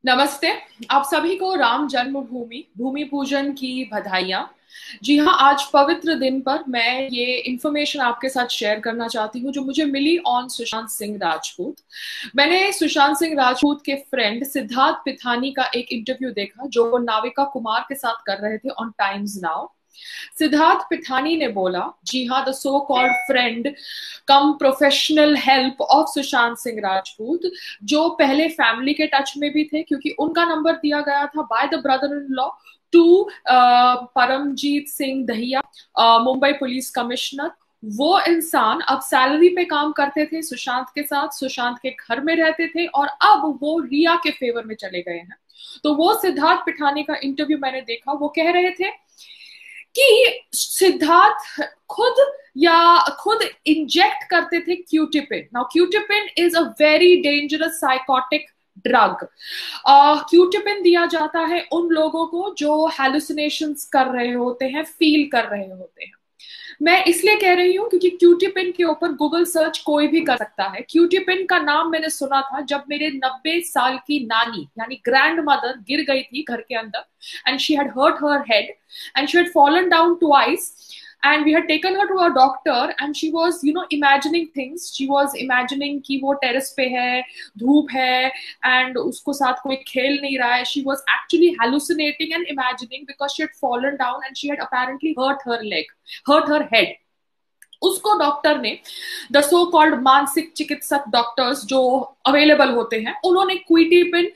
नमस्ते। आप सभी को राम जन्मभूमि भूमि पूजन की बधाइयाँ। जी हाँ, आज पवित्र दिन पर मैं ये इन्फॉर्मेशन आपके साथ शेयर करना चाहती हूँ जो मुझे मिली ऑन सुशांत सिंह राजपूत। मैंने सुशांत सिंह राजपूत के फ्रेंड सिद्धार्थ पिथानी का एक इंटरव्यू देखा जो वो नाविका कुमार के साथ कर रहे थे on times now. Siddharth Pithani ने बोला, जी हाँ, the so called friend come professional help of Sushant Singh Rajput, जो पहले फैमिली के टच में भी थे क्योंकि उनका नंबर दिया गया था by the brother in law to Paramjit Singh Dahiya, Mumbai police commissioner. वो इंसान अब सैलरी पे काम करते थे सुशांत के साथ, सुशांत के घर में रहते थे और अब वो रिया के फेवर में चले गए हैं। तो वो सिद्धार्थ पिठानी का इंटरव्यू मैंने देखा, वो कह रहे थे कि सिद्धार्थ खुद इंजेक्ट करते थे quetiapine. Now quetiapine is a very dangerous psychotic drug. Quetiapine दिया जाता है उन लोगों को जो हैलुसिनेशंस कर रहे होते हैं, फील कर रहे होते हैं। मैं इसलिए कह रही हूँ क्योंकि क्यूटिपिन के ऊपर गूगल सर्च कोई भी कर सकता है। क्यूटिपिन का नाम मैंने सुना था जब मेरे 90 साल की नानी यानी ग्रैंड मदर गिर गई थी घर के अंदर, and she had hurt her head and she had fallen down twice, and we had taken her to a doctor and she was imagining things. She was imagining कि वो टेरेस पे है, धूप है and उसको साथ कोई खेल नहीं रहा है. She was actually hallucinating and imagining because she had fallen down and she had apparently hurt her head. उसको डॉक्टर ने, द सो कॉल्ड मानसिक चिकित्सक डॉक्टर्स जो अवेलेबल होते हैं, उन्होंने क्विटिपिन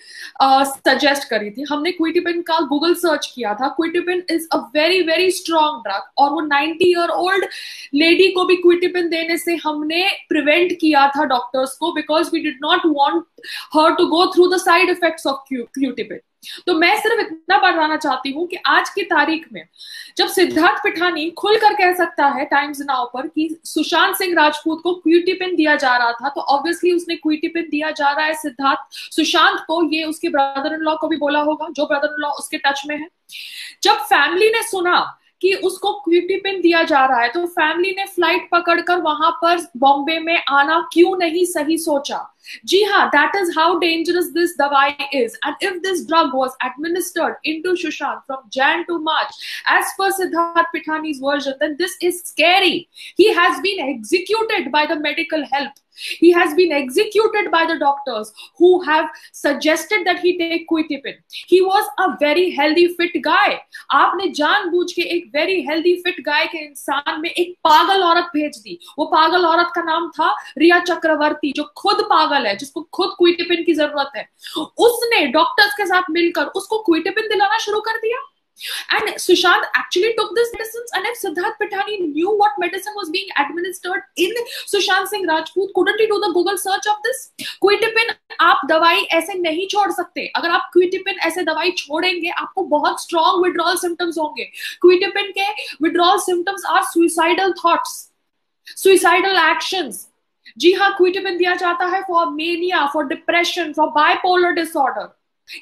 सजेस्ट करी थी. हमने क्विटिपिन का गूगल सर्च किया था. Quetiapine is a very very strong drug और वो 90-year-old लेडी को भी क्विटिपिन देने से हमने प्रिवेंट किया था डॉक्टर्स को, because we did not want her to go through the side effects of quetiapine. तो मैं सिर्फ इतना बताना चाहती हूँ कि आज की तारीख में जब सिद्धार्थ पिठानी खुलकर कह सकता है टाइम्स नाउ पर कि सुशांत सिंह राजपूत को क्विटिपिन दिया जा रहा था, तो ऑब्वियसली उसने क्विटिपिन दिया जा रहा है सिद्धार्थ सुशांत को. ये उसके ब्रदर इन लॉ को भी बोला होगा, जो ब्रदर इन लॉ उसके टच में है. जब फैमिली ने सुना कि उसको क्विटिपिन दिया जा रहा है तो फैमिली ने फ्लाइट पकड़कर वहां पर बॉम्बे में आना क्यों नहीं सही सोचा. जी हाँ, that is how dangerous this दवाई is. And if this drug was administered into Sushant from Jan to March, as per Siddharth Pithani's version, then this is scary. He has been executed by the medical help. He has been executed by the doctors who have suggested that he take quitipin. He was a very healthy, fit guy. आपने जानबूझ के एक very healthy, fit guy के इंसान में एक पागल औरत भेज दी. वो पागल औरत का नाम था रिया चक्रवर्ती, जो खुद पागल है, जिसको खुद क्विटिपिन की जरूरत है. उसने डॉक्टर्स के साथ मिलकर उसको क्विटिपिन दिलाना शुरू कर दिया. And Sushant actually took this medicines, and if Siddharth Pithani knew what medicine was being administered in Sushant Singh Rajput, couldn't he do the Google search of this? Quitipin आप दवाई ऐसे नहीं छोड़ सकते. अगर आप क्विटिपिन ऐसे दवाई छोड़ेंगे आपको बहुत स्ट्रॉन्ग विड्रॉल सिम्टम्स होंगे. क्विटिपिन के withdrawal symptoms are suicidal thoughts, suicidal actions. जी हाँ, क्विटिपिन दिया जाता है for mania, for depression, for bipolar disorder.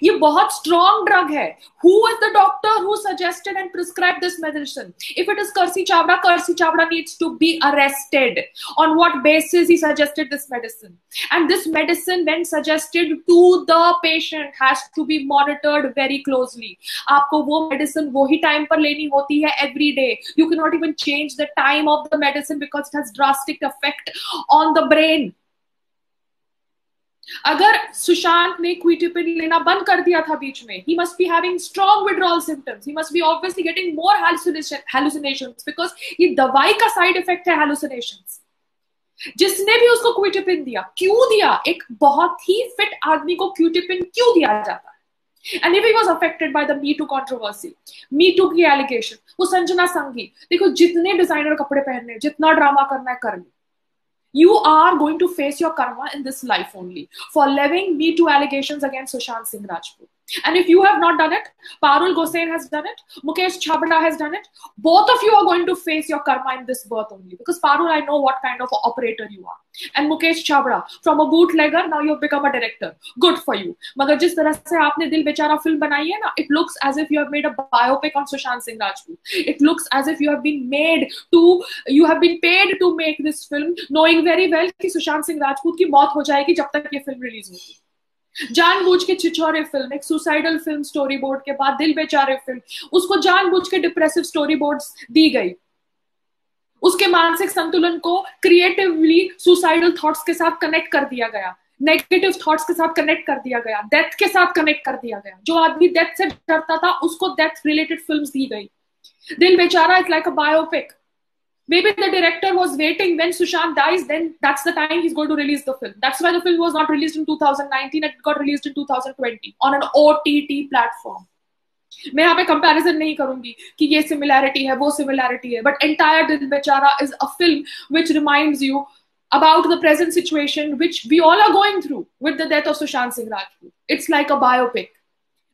ये बहुत स्ट्रॉन्ग ड्रग है. Who is the doctor who suggested and prescribed this medicine? If it is Karsi Chavda needs to be arrested. On what basis he suggested this medicine? And this medicine, when suggested to the patient, has to be monitored very closely. आपको वो medicine वही time पर लेनी होती है every day. You cannot even change the time of the medicine because it has drastic effect on the brain. अगर सुशांत ने क्विटिपिन लेना बंद कर दिया था बीच में, he must be having strong withdrawal symptoms. He must be obviously getting more hallucinations because ये दवाई का साइड इफेक्ट है hallucinations. जिसने भी उसको क्विटिपिन दिया, क्यों दिया? एक बहुत ही फिट आदमी को क्विटिपिन क्यों दिया जाता है? And if he was affected by the Me Too controversy, Me Too की allegation, वो संजना संघी, देखो जितने डिजाइनर कपड़े पहनने, जितना ड्रामा करना है कर ले. You are going to face your karma in this life only for levying Me Too allegations against Sushant Singh Rajput. And if you have not done it, Parul Gosain has done it, Mukesh Chabda has done it. Both of you are going to face your karma in this birth only. Because Parul, I know what kind of operator you are. And Mukesh Chabda, from a bootlegger, now you've become a director. Good for you. मगर जिस तरह से आपने दिल बेचारा film बनाई है ना, it looks as if you have made a biopic on Sushant Singh Rajput. It looks as if you have been paid to make this film, knowing very well कि सुशांत सिंह राजपूत की मौत हो जाएगी जब तक ये फिल्म रिलीज होगी. जानबूझ के छिछोरे फिल्म, एक सुसाइडल फिल्म स्टोरी बोर्ड के बाद दिल बेचारे फिल्म, उसको जानबूझ के डिप्रेसिव स्टोरी बोर्ड्स दी गई, उसके मानसिक संतुलन को क्रिएटिवली सुसाइडल थॉट्स के साथ कनेक्ट कर दिया गया, नेगेटिव थॉट्स के साथ कनेक्ट कर दिया गया, डेथ के साथ कनेक्ट कर दिया गया। जो आदमी डेथ से डरता था उसको डेथ रिलेटेड फिल्म्स दी गई। दिल बेचारा is like a biopic. Maybe the director was waiting when Sushant dies, then that's the time he's going to release the film. That's why the film was not released in 2019, it got released in 2020 on an OTT platform. मैं यहाँ पे comparison नहीं करूंगी कि ये similarity है वो similarity है, बट एंटायर दिल बेचारा is a film which reminds you about the present situation which we all are going through with the death of Sushant Singh Rajput. It's like a biopic.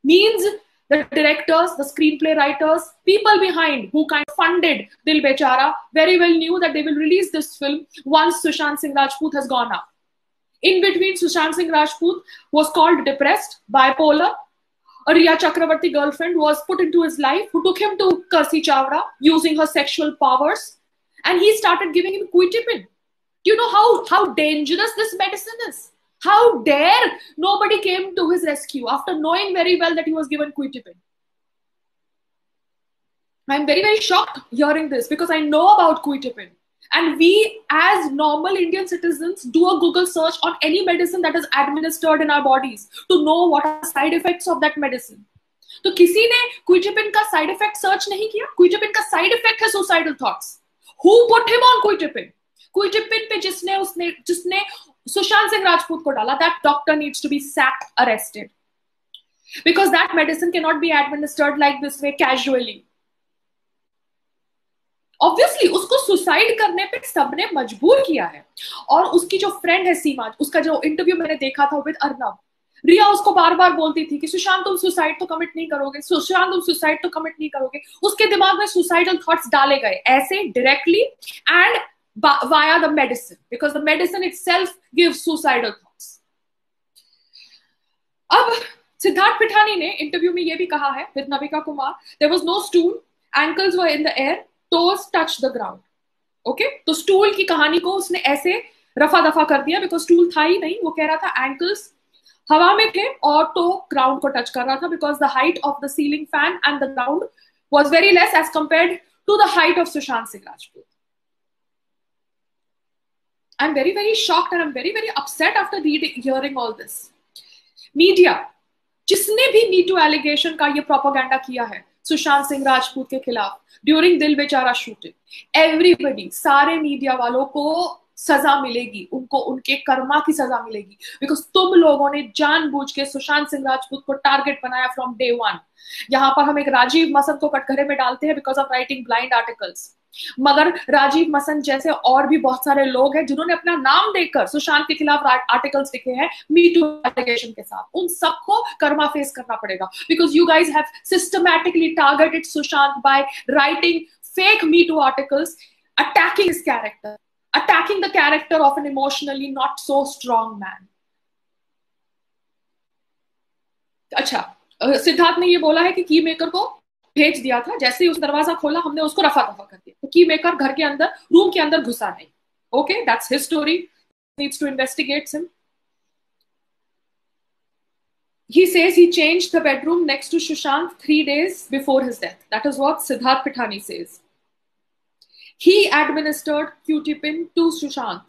Means the directors, the screenplay writers, people behind who kind of funded Dil Bechara very well knew that they will release this film once Sushant Singh Rajput has gone up. In between, Sushant Singh Rajput was called depressed, bipolar. A Riya Chakravarti girlfriend was put into his life who took him to Kursi Chawla using her sexual powers, and he started giving him Quitipin. Do you know how dangerous this medicine is? How dare nobody came to his rescue after knowing very well that he was given Quitipin? I'm very, very shocked hearing this because I know about Quitipin. And we, as normal Indian citizens, do a Google search on any medicine that is administered in our bodies to know what are the side effects of that medicine. तो किसी ने Quitipin का side effect search नहीं किया? Quitipin का side effect है suicidal thoughts. Who put him on Quitipin? Quitipin पे जिसने Sushant Singh Rajput को डाला, that doctor needs to be sacked, arrested, because that medicine cannot be administered like this way casually. Obviously उसको suicide करने पे सबने मजबूर किया है, और उसकी जो फ्रेंड है सीमा, उसका जो इंटरव्यू मैंने देखा था विद अर्नब, रिया उसको बार बार बोलती थी कि सुशांत तुम सुसाइड तो कमिट नहीं करोगे, सुशांत तुम सुसाइड तो कमिट नहीं करोगे। उसके दिमाग में सुसाइडल थॉट्स डाले गए ऐसे directly and via the medicine, because the medicine itself gives suicidal thoughts. अब सिद्धार्थ पिठानी ने इंटरव्यू में ये भी कहा है with Navika Kumar, there was no stool, ankles were in the air, toes touched the ground. Okay, तो स्टूल की कहानी को उसने ऐसे रफा दफा कर दिया बिकॉज स्टूल था ही नहीं। वो कह रहा था एंकल्स हवा में थे और टो ग्राउंड को टच कर रहा था because the height of the ceiling fan and the ground was very less as compared to the height of Sushant Singh Rajput. I'm very, very shocked and I'm very, very upset after hearing all this. Media, जिसने भी me too allegation का ये propaganda किया है सुशांत सिंह राजपूत के खिलाफ during दिल बेचारा शूटिंग, एवरीबडी, सारे मीडिया वालों को सजा मिलेगी, उनको उनके कर्मा की सजा मिलेगी, बिकॉज तुम लोगों ने जानबूझ के सुशांत सिंह राजपूत को टारगेट बनाया फ्रॉम डे वन। यहाँ पर हम एक राजीव मसंद को कटघरे में डालते हैं because of writing blind articles, मगर राजीव मसंद जैसे और भी बहुत सारे लोग हैं जिन्होंने अपना नाम देकर सुशांत के खिलाफ आर्टिकल्स लिखे हैं मीटू एलिगेशन के साथ, उन सबको कर्मा फेस करना पड़ेगा because you guys have systematically targeted Sushant by writing fake me too articles, attacking his character, attacking the character of an emotionally not so strong man. अच्छा, सिद्धार्थ ने ये बोला है कि की मेकर को भेज दिया था, जैसे ही उस दरवाजा खोला हमने उसको रफा दफा कर दिया, तो की मेकर घर के अंदर रूम के अंदर घुसा नहीं। Okay, that's his story, needs to investigate him. He says he changed the bedroom next to Sushant 3 days before his death. That is what Siddharth Pithani says. He administered Quitipin to Sushant.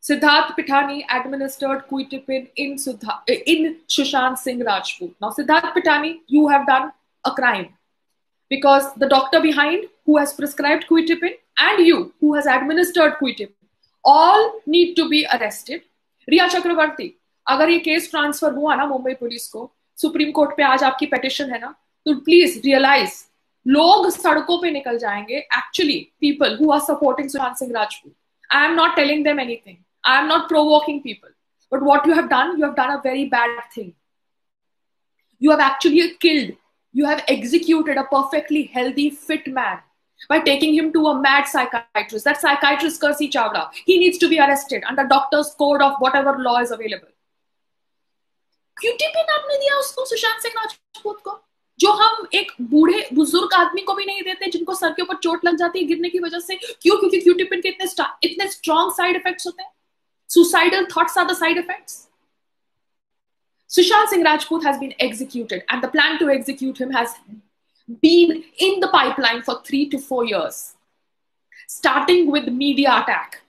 Siddharth Pithani administered Quitipin in Sushant Singh Rajput. Now, Siddharth Pithani, you have done a crime because the doctor behind who has prescribed Quitipin and you who has administered Quitipin all need to be arrested. Riya Chakravarti, अगर ये case transfer हुआ ना Mumbai police को, supreme court पे आज आपकी petition है ना, तो प्लीज रियलाइज लोग सड़कों पे निकल जाएंगे, actually people who are supporting Sushant Singh Rajput. I am not telling them anything, I am not provoking people, but what you have done a very bad thing. You have actually killed, you have executed a perfectly healthy, fit man by taking him to a mad psychiatrist. That psychiatrist, Kursi Chawla, he needs to be arrested under doctor's code of whatever law is available. क्यूटिपिन आपने दिया उसको, सुशांत सिंह राजपूत को, जो हम एक बूढ़े बुजुर्ग आदमी को भी नहीं देते जिनको सर के ऊपर चोट लग जाती है गिरने की वजह से. क्यों? क्योंकि क्यूटिपिन के इतने स्ट्रॉन्ग साइड इफेक्ट्स होते हैं. Suicidal thoughts are the side effects. Sushant Singh Rajput has been executed, and the plan to execute him has been in the pipeline for 3 to 4 years, starting with media attack,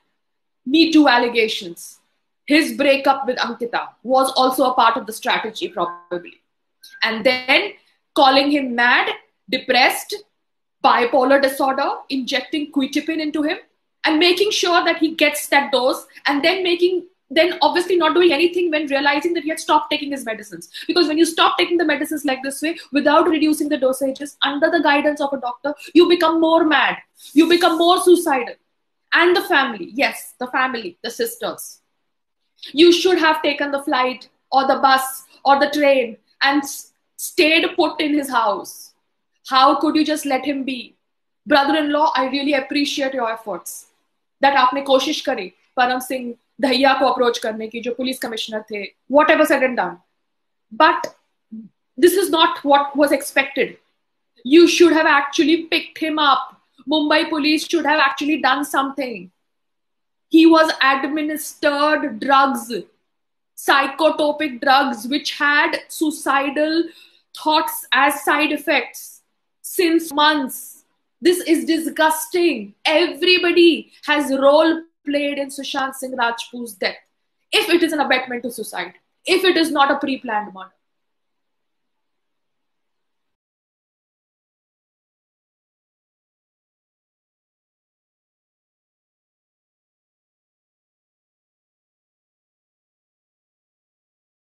Me Too allegations. His breakup with Ankita was also a part of the strategy, probably. And then calling him mad, depressed, bipolar disorder, injecting quetiapine into him, and making sure that he gets that dose, and then obviously not doing anything when realizing that he had stopped taking his medicines. Because when you stop taking the medicines like this way, without reducing the dosages, under the guidance of a doctor, you become more mad. You become more suicidal. And the family, yes, the family, the sisters. You should have taken the flight or the bus or the train and stayed put in his house. How could you just let him be? Brother-in-law, I really appreciate your efforts. That आपने कोशिश करी परम सिंह दहिया को approach करने की, जो police commissioner थे, whatever said and done. But this is not what was expected. You should have actually picked him up. Mumbai police should have actually done something. He was administered drugs, psychotropic drugs, which had suicidal thoughts as side effects since months. This is disgusting. Everybody has role played in Sushant Singh Rajput's death. If it is an abetment to suicide, if it is not a pre-planned murder.